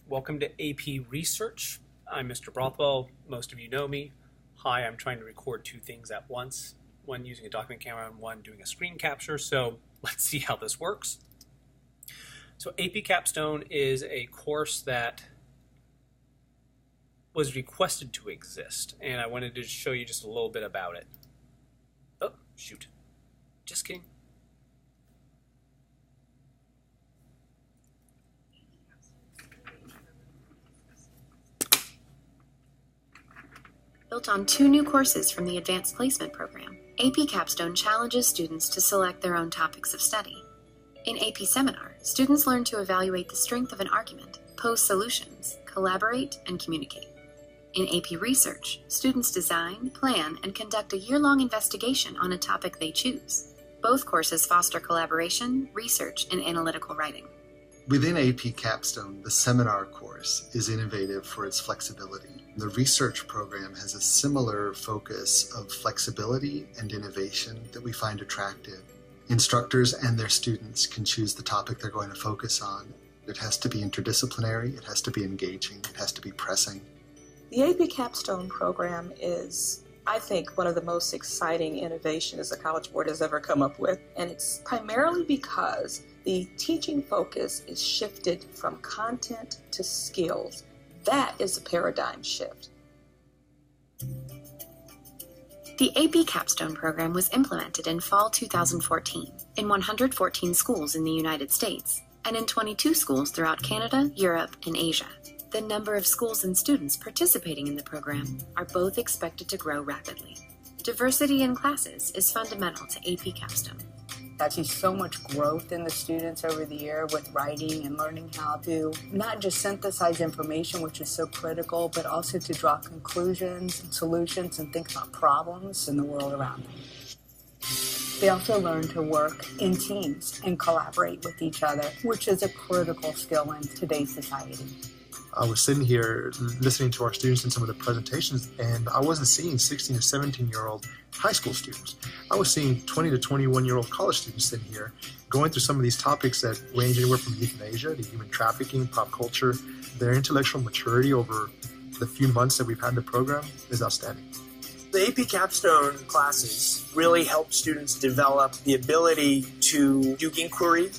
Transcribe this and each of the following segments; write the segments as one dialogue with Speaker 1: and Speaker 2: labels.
Speaker 1: Welcome to AP Research. I'm Mr. Brothwell. Most of you know me. Hi, I'm trying to record two things at once, one using a document camera and one doing a screen capture, so let's see how this works. So AP Capstone is a course that was requested to exist, and I wanted to show you just a little bit about it. Oh, shoot. Just kidding.
Speaker 2: Built on two new courses from the Advanced Placement Program, AP Capstone challenges students to select their own topics of study. In AP Seminar, students learn to evaluate the strength of an argument, pose solutions, collaborate, and communicate. In AP Research, students design, plan, and conduct a year-long investigation on a topic they choose. Both courses foster collaboration, research, and analytical writing.
Speaker 3: Within AP Capstone, the seminar course is innovative for its flexibility. The research program has a similar focus of flexibility and innovation that we find attractive. Instructors and their students can choose the topic they're going to focus on. It has to be interdisciplinary, it has to be engaging, it has to be pressing.
Speaker 4: The AP Capstone program is, I think, one of the most exciting innovations the College Board has ever come up with, and it's primarily because the teaching focus is shifted from content to skills. That is a paradigm shift.
Speaker 2: The AP Capstone program was implemented in fall 2014 in 114 schools in the United States and in 22 schools throughout Canada, Europe, and Asia. The number of schools and students participating in the program are both expected to grow rapidly. Diversity in classes is fundamental to AP Capstone.
Speaker 5: I see so much growth in the students over the year with writing and learning how to not just synthesize information, which is so critical, but also to draw conclusions and solutions and think about problems in the world around them. They also learn to work in teams and collaborate with each other, which is a critical skill in today's society.
Speaker 6: I was sitting here listening to our students in some of the presentations, and I wasn't seeing 16 or 17-year-old high school students. I was seeing 20 to 21-year-old college students sitting here going through some of these topics that range anywhere from euthanasia to human trafficking, pop culture. Their intellectual maturity over the few months that we've had the program is outstanding.
Speaker 7: The AP Capstone classes really help students develop the ability to do inquiry,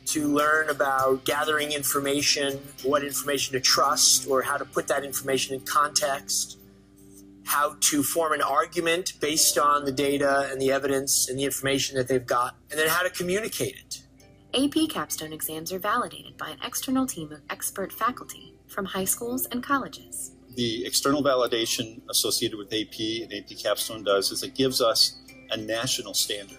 Speaker 7: to learn about gathering information, what information to trust, or how to put that information in context, how to form an argument based on the data and the evidence and the information that they've got, and then how to communicate it.
Speaker 2: AP Capstone exams are validated by an external team of expert faculty from high schools and colleges.
Speaker 8: The external validation associated with AP and AP Capstone does is it gives us a national standard.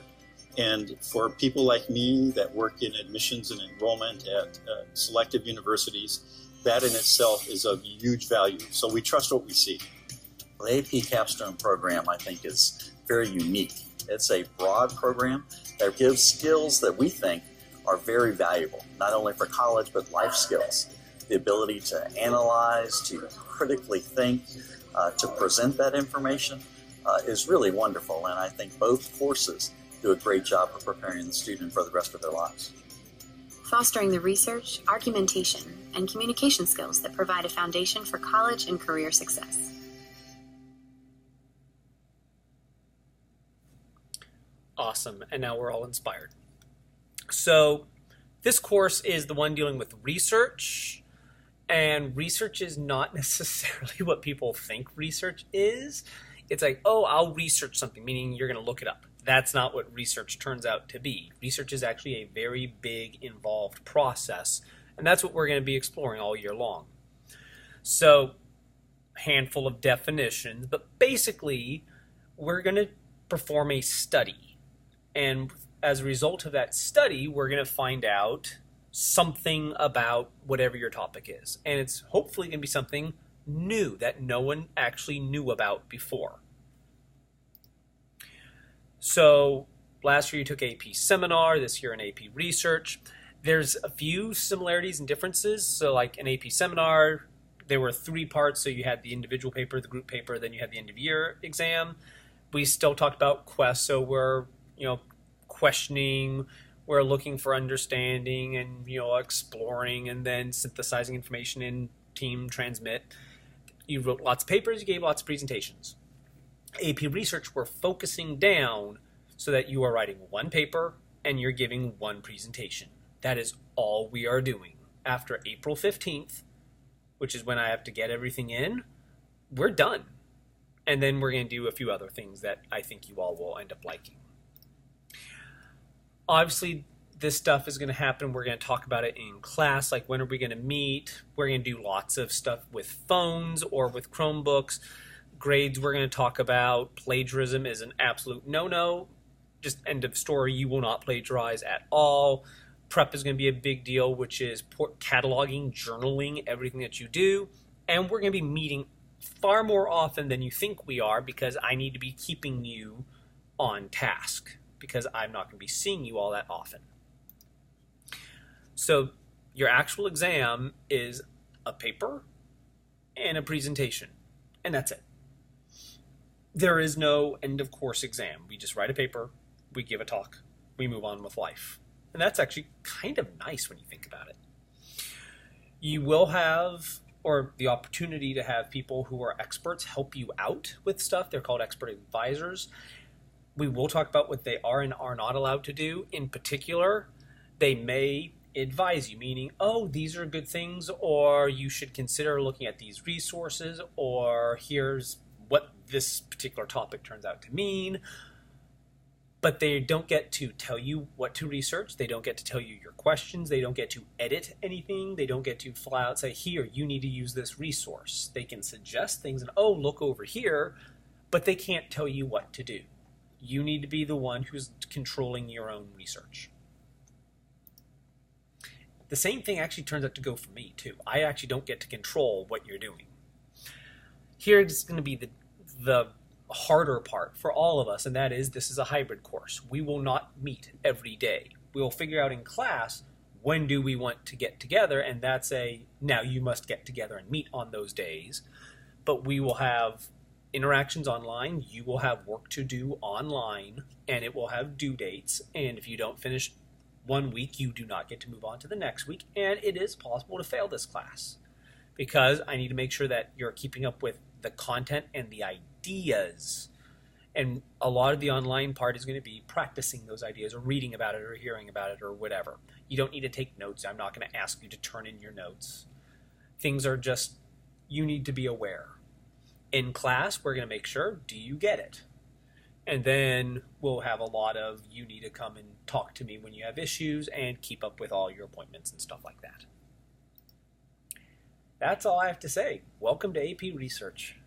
Speaker 8: And for people like me that work in admissions and enrollment at selective universities, that in itself is of huge value. So we trust what we see.
Speaker 9: The AP Capstone program, I think, is very unique. It's a broad program that gives skills that we think are very valuable, not only for college, but life skills. The ability to analyze, to critically think, to present that information is really wonderful. And I think both courses do a great job of preparing the student for the rest of their lives.
Speaker 2: Fostering the research, argumentation, and communication skills that provide a foundation for college and career success.
Speaker 1: Awesome, and now we're all inspired. So this course is the one dealing with research, and research is not necessarily what people think research is. It's like, oh, I'll research something, meaning you're going to look it up. That's not what research turns out to be. Research is actually a very big, involved process, and that's what we're going to be exploring all year long. So, a handful of definitions, but basically, we're going to perform a study, and as a result of that study, we're going to find out something about whatever your topic is, and it's hopefully going to be something new that no one actually knew about before. So last year you took AP Seminar, this year in AP Research. There's a few similarities and differences. So like in AP Seminar, there were 3 parts. So you had the individual paper, the group paper, then you had the end of year exam. We still talked about quests. So we're, questioning We're looking for understanding and, exploring and then synthesizing information in Team Transmit. You wrote lots of papers, you gave lots of presentations. AP Research, we're focusing down so that you are writing one paper and you're giving one presentation. That is all we are doing. After April 15th, which is when I have to get everything in, we're done. And then we're going to do a few other things that I think you all will end up liking. Obviously, this stuff is going to happen. We're going to talk about it in class, like when are we going to meet. We're going to do lots of stuff with phones or with Chromebooks. Grades we're going to talk about. Plagiarism is an absolute no-no. Just end of story. You will not plagiarize at all. Prep is going to be a big deal, which is cataloging, journaling, everything that you do. And we're going to be meeting far more often than you think we are, because I need to be keeping you on task, because I'm not going to be seeing you all that often. So your actual exam is a paper and a presentation, and that's it. There is no end of course exam. We just write a paper, we give a talk, we move on with life. And that's actually kind of nice when you think about it. You will have, or the opportunity to have, people who are experts help you out with stuff. They're called expert advisors. We will talk about what they are and are not allowed to do. In particular, they may advise you, meaning, oh, these are good things, or you should consider looking at these resources, or here's what this particular topic turns out to mean. But they don't get to tell you what to research. They don't get to tell you your questions. They don't get to edit anything. They don't get to flat out say, here, you need to use this resource. They can suggest things and, oh, look over here, but they can't tell you what to do. You need to be the one who's controlling your own research. The same thing actually turns out to go for me, too. I actually don't get to control what you're doing. Here it's going to be the harder part for all of us, and that is, this is a hybrid course. We will not meet every day. We will figure out in class, when do we want to get together, and that's now you must get together and meet on those days. But we will have interactions online, you will have work to do online, and it will have due dates, and if you don't finish one week, you do not get to move on to the next week, and it is possible to fail this class, because I need to make sure that you're keeping up with the content and the ideas. And a lot of the online part is going to be practicing those ideas, or reading about it, or hearing about it, or whatever. You don't need to take notes. I'm not going to ask you to turn in your notes. Things are just, you need to be aware. In class, we're going to make sure, do you get it? And then we'll have a lot of, you need to come and talk to me when you have issues, and keep up with all your appointments and stuff like that. That's all I have to say. Welcome to AP Research.